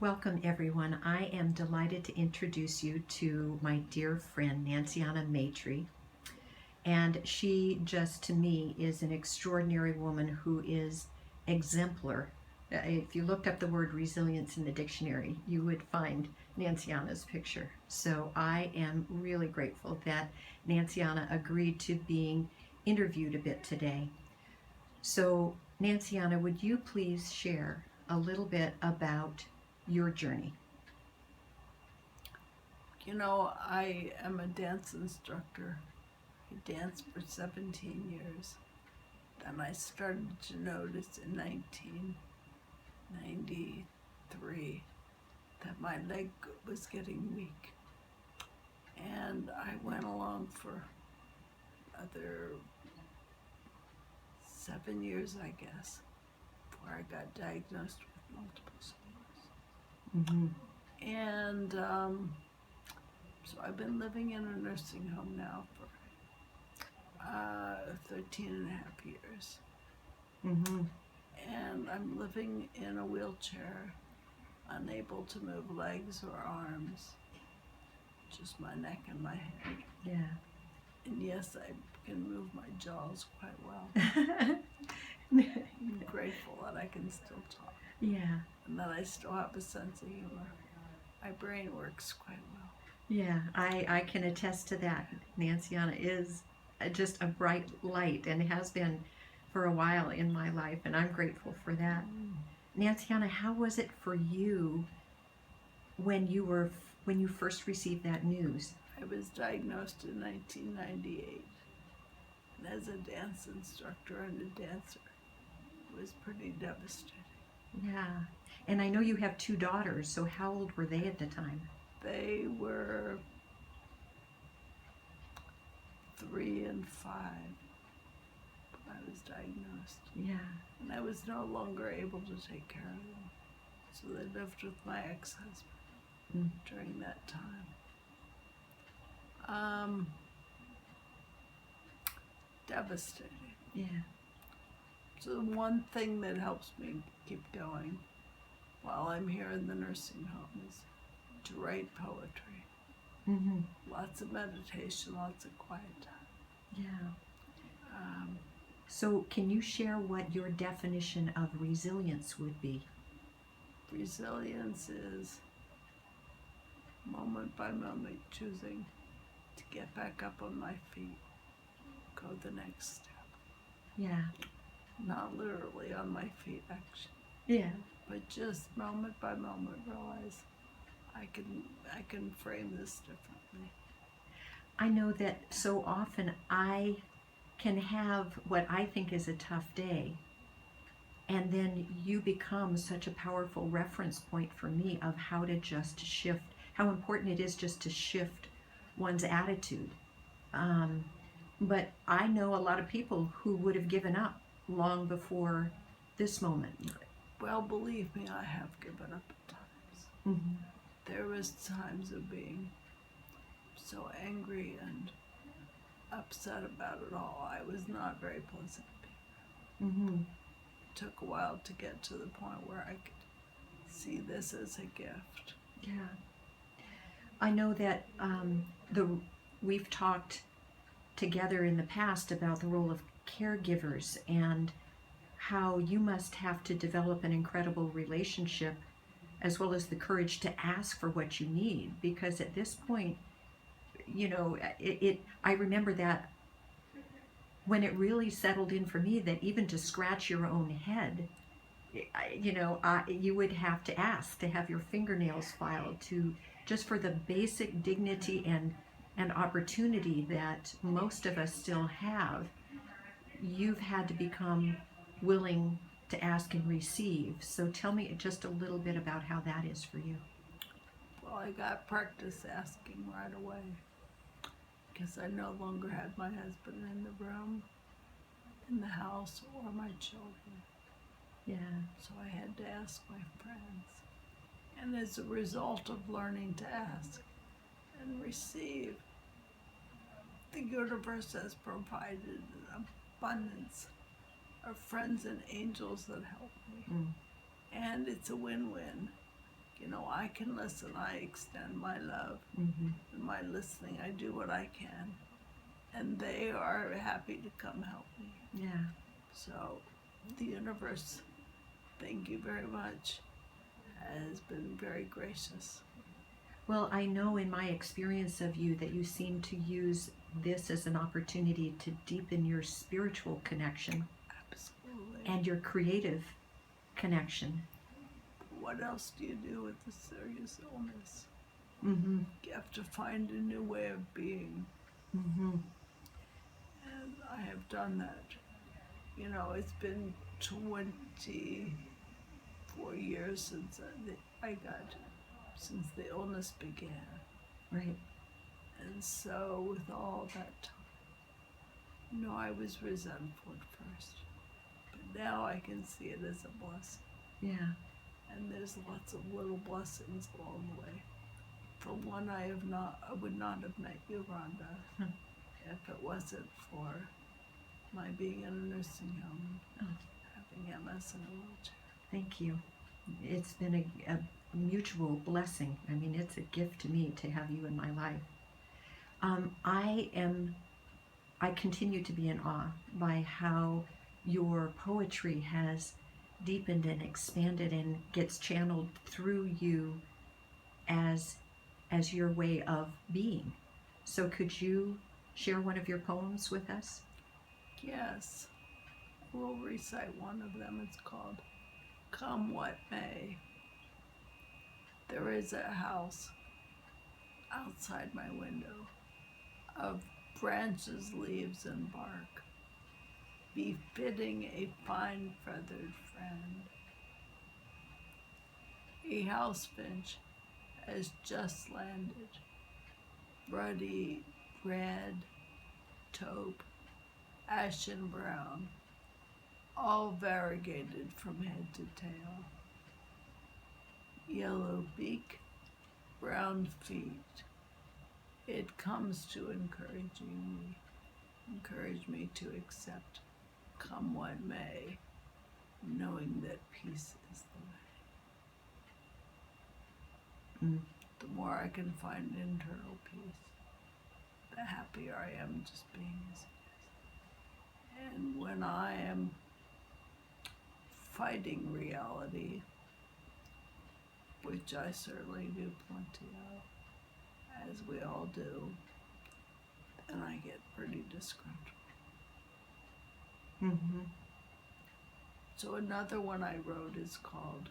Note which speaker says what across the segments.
Speaker 1: Welcome, everyone. I am delighted to introduce you to my dear friend, Nancianna Maitre. And she just, to me, is an extraordinary woman who is exemplar. If you looked up the word resilience in the dictionary, you would find Nancianna's picture. So I am really grateful that Nancianna agreed to being interviewed a bit today. So, Nancianna, would you please share a little bit about your journey?
Speaker 2: I am a dance instructor. I danced for 17 years. Then I started to notice in 1993 that my leg was getting weak. And I went along for another 7 years, I guess, before I got diagnosed with multiple sclerosis.
Speaker 1: Mm-hmm.
Speaker 2: And so I've been living in a nursing home now for 13 and a half years.
Speaker 1: Mm-hmm.
Speaker 2: And I'm living in a wheelchair, unable to move legs or arms, just my neck and my head.
Speaker 1: Yeah.
Speaker 2: And yes, I can move my jaws quite well. I'm grateful that I can still talk.
Speaker 1: Yeah.
Speaker 2: And that I still have a sense of humor. My brain works quite well.
Speaker 1: Yeah, I can attest to that. Nancianna is just a bright light and has been for a while in my life, and I'm grateful for that. Nancianna, how was it for you when you first received that news?
Speaker 2: I was diagnosed in 1998, and as a dance instructor and a dancer, it was pretty devastating.
Speaker 1: Yeah. And I know you have two daughters, so how old were they at the time?
Speaker 2: They were 3 and 5 when I was diagnosed,
Speaker 1: Yeah.
Speaker 2: and I was no longer able to take care of them. So they lived with my ex-husband during that time. Devastating.
Speaker 1: Yeah.
Speaker 2: So the one thing that helps me keep going while I'm here in the nursing home is to write poetry.
Speaker 1: Mm-hmm.
Speaker 2: Lots of meditation, lots of quiet time.
Speaker 1: Yeah. So can you share what your definition of resilience would be?
Speaker 2: Resilience is moment by moment choosing to get back up on my feet, go the next step.
Speaker 1: Yeah.
Speaker 2: Not literally on my feet, actually,
Speaker 1: Yeah.
Speaker 2: but just moment by moment realize I can frame this differently.
Speaker 1: I know that so often I can have what I think is a tough day, and then you become such a powerful reference point for me of how to just shift, how important it is just to shift one's attitude. But I know a lot of people who would have given up long before this moment.
Speaker 2: Well, believe me, I have given up at times.
Speaker 1: Mm-hmm.
Speaker 2: There was times of being so angry and upset about it all. I was not very pleasant to be.
Speaker 1: Mm-hmm.
Speaker 2: It took a while to get to the point where I could see this as a gift.
Speaker 1: Yeah. I know that we've talked together in the past about the role of caregivers and how you must have to develop an incredible relationship as well as the courage to ask for what you need, because at this point, I remember that when it really settled in for me that even to scratch your own head, you would have to ask to have your fingernails filed, to just for the basic dignity and opportunity that most of us still have. You've had to become willing to ask and receive. So tell me just a little bit about how that is for you.
Speaker 2: Well, I got practice asking right away because I no longer had my husband in the room, in the house, or my children.
Speaker 1: Yeah.
Speaker 2: So I had to ask my friends. And as a result of learning to ask and receive, the universe has provided an abundance of friends and angels that help me. And it's a win-win You know, I can listen. I extend my love
Speaker 1: Mhm.
Speaker 2: and my listening. I do what I can. And they are happy to come help me.
Speaker 1: Yeah.
Speaker 2: So, the universe, thank you very much, has been very gracious.
Speaker 1: Well, I know in my experience of you that you seem to use this as an opportunity to deepen your spiritual connection
Speaker 2: Absolutely.
Speaker 1: and your creative connection.
Speaker 2: What else do you do with a serious illness?
Speaker 1: Mm-hmm.
Speaker 2: You have to find a new way of being.
Speaker 1: Mm-hmm.
Speaker 2: And I have done that. You know, it's been 24 years since the illness began.
Speaker 1: Right.
Speaker 2: And so, with all that time, I was resentful at first. But now I can see it as a blessing.
Speaker 1: Yeah.
Speaker 2: And there's lots of little blessings along the way. For one, I would not have met you, Rhonda, if it wasn't for my being in a nursing home, having MS in a wheelchair.
Speaker 1: Thank you. It's been a mutual blessing. I mean, it's a gift to me to have you in my life. I continue to be in awe by how your poetry has deepened and expanded and gets channeled through you as your way of being. So could you share one of your poems with us?
Speaker 2: Yes, we'll recite one of them. It's called Come What May. There is a house outside my window of branches, leaves, and bark, befitting a fine feathered friend. A house finch has just landed, ruddy red, taupe, ashen brown, all variegated from head to tail. Yellow beak, brown feet. It comes to encourage me to accept, come what may, knowing that peace is the way.
Speaker 1: Mm.
Speaker 2: The more I can find internal peace, the happier I am just being as it is. And when I am fighting reality, which I certainly do plenty of, as we all do, then I get pretty disgruntled.
Speaker 1: Mm-hmm.
Speaker 2: So another one I wrote is called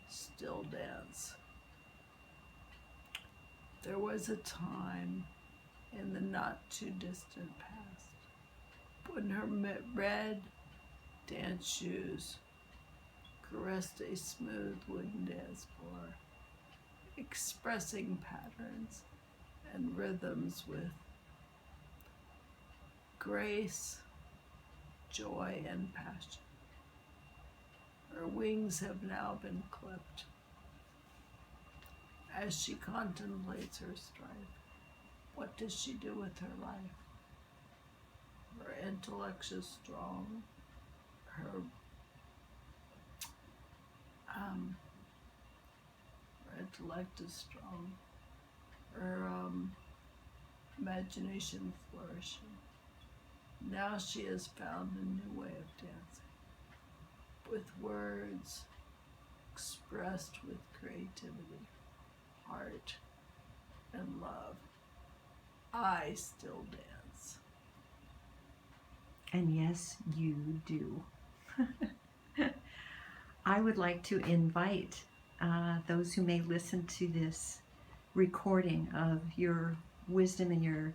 Speaker 2: Still Dance. There was a time in the not too distant past when her red dance shoes caressed a smooth wooden dance floor, expressing patterns and rhythms with grace, joy, and passion. Her wings have now been clipped. As she contemplates her strife, what does she do with her life? Her intellect is strong. Her intellect is strong. Her imagination flourishing. Now she has found a new way of dancing, with words expressed with creativity, heart, and love. I still dance.
Speaker 1: And yes, you do. I would like to invite those who may listen to this recording of your wisdom and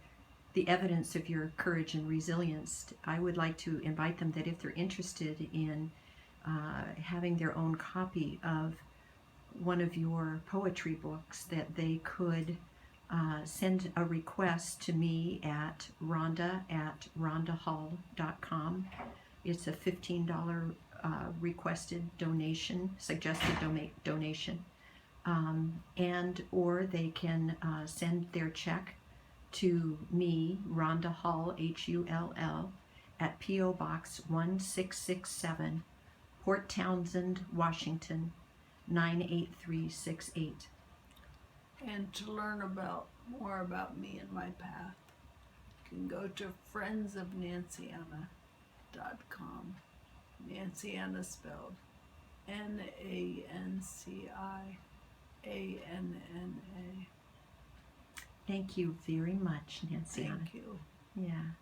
Speaker 1: the evidence of your courage and resilience. I would like to invite them that if they're interested in having their own copy of one of your poetry books, that they could send a request to me at rhonda@rhondahall.com. It's a $15 requested donation, suggested donation, and or they can send their check to me, Rhonda Hall, Hull, at P.O. Box 1667, Port Townsend, Washington, 98368.
Speaker 2: And to learn more about me and my path, you can go to friendsofnancianna.com. Nancianna spelled Nancianna.
Speaker 1: Thank you very much, Nancianna.
Speaker 2: Thank you.
Speaker 1: Yeah.